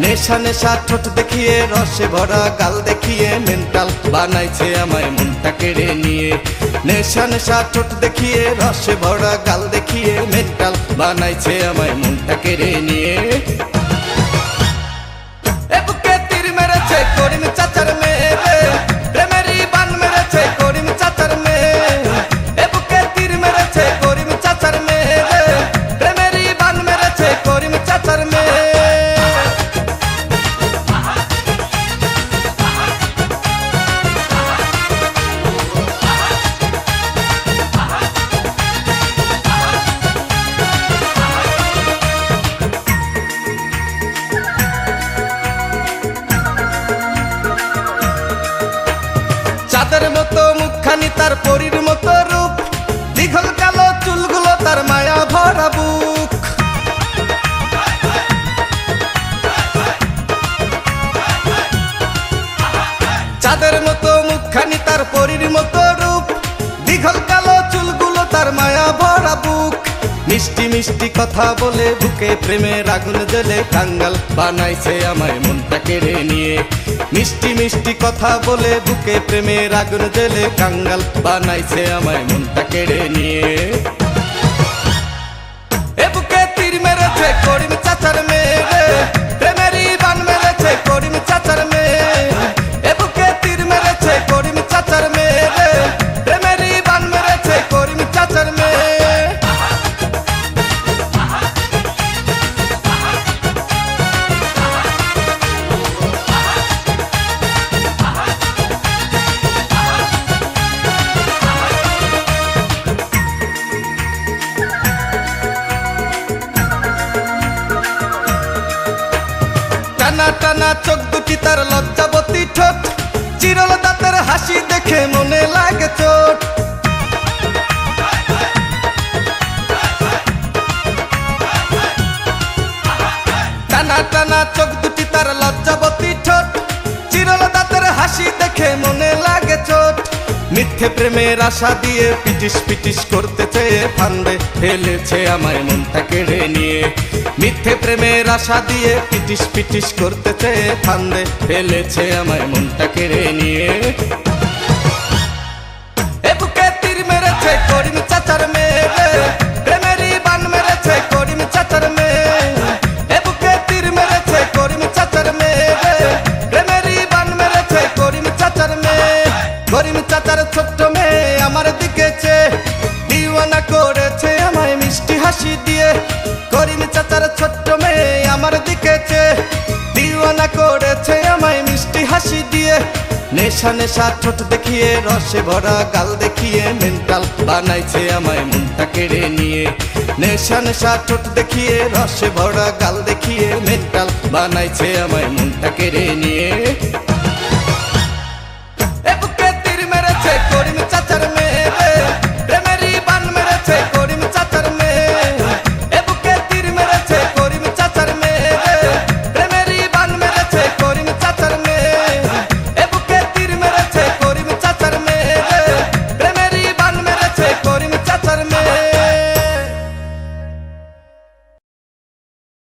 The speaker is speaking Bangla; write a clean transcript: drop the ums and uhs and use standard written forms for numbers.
নেশা নেশা ঠোঁট দেখিয়ে রসে ভরা গাল দেখিয়ে মেন্টাল বানাইছে আমায় মনটা কেড়ে নিয়ে। নেশা নেশা ঠোঁট দেখিয়ে রসে ভরা গাল দেখিয়ে মেন্টাল বানাইছে আমায় মনটা কেড়ে নিয়ে। এ বুকে তীর মেরেছে করিম চাচার মেয়ে রে, প্রেমেরই বান মেরেছে করিম চাচার মেয়ে। এ বুকে তীর মেরেছে করিম চাচার মেয়ে রে, প্রেমেরই বান মেরেছে করিম চাচার মেয়ে। চাঁদের মতো মুখখানি তার পরীর মতো রূপ, দীঘল কালো চুলগুলো তার মায়া ভরা বুক। চাঁদের মতো মুখখানি তার পরীর মতো রূপ, দীঘল কালো চুলগুলো তার মায়া ভরা বুক। মিষ্টি মিষ্টি কথা বলে বুকে প্রেমের আগুন জ্বলে কাঙ্গাল বানাইছে আমায় মনটা কেড়ে নিয়ে। মিষ্টি মিষ্টি কথা বলে বুকে প্রেমের আগুন জ্বলে কাঙ্গাল বানাইছে আমায় মনটা কেড়ে নিয়ে। এ বুকে তীর মেরেছে করিম চাচার মেয়ে রে, প্রেমেরই বান মেরেছে করিম চাচার মেয়ে। এ বুকে তীর মেরেছে করিম চাচার মেয়ে রে, প্রেমেরই বান মেরেছে করিম চাচার মেয়ে। টানা টানা চোখ দুটি তার লজ্জাবতী ঠোঁট, চিরল দাঁতের হাসি দেখে মনে লাগে চোট। টানা টানা চোখ দুটি তার লজ্জাবতী ঠোঁট, চিরল দাঁতের হাসি দেখে মনে লাগে চোট। মিথ্যে প্রেমের আশা দিয়ে পিটিস পিটিস করতে চেয়ে ফান্দে ফেলেছে আমায় মনটা কেড়ে নিয়ে। মিথ্যে প্রেমের আশা দিয়ে পিটিস পিটিস করতে চেয়ে ফান্দে ফেলেছে আমায় মনটা কেড়ে নিয়ে। এ বুকে তীর মেরেছে করিম চাচার মেয়ে রে, প্রেমেরই বান মেরেছে করিম চাচার মেয়ে। এ বুকে তীর মেরেছে করিম চাচার মেয়ে রে, প্রেমেরই বান মেরেছে করিম চাচার মেয়ে। করিম চাচার ছোট্ট মেয়ে আমার দিকে চেয়ে দিওয়ানা করেছে আমায় মিষ্টি হাসি দিয়ে। করিম চাচার ছোট্ট মেয়ে আমার দিকে চেয়ে দিওয়ানা করেছে আমায় মিষ্টি হাসি দিয়ে। নেশা নেশা ঠোঁট দেখিয়ে রসে ভরা গাল দেখিয়ে মেন্টাল বানাইছে আমায় মনটা কেড়ে নিয়ে। নেশা নেশা ঠোঁট দেখিয়ে রসে ভরা গাল দেখিয়ে মেন্টাল বানাইছে আমায় মনটা কেড়ে নিয়ে।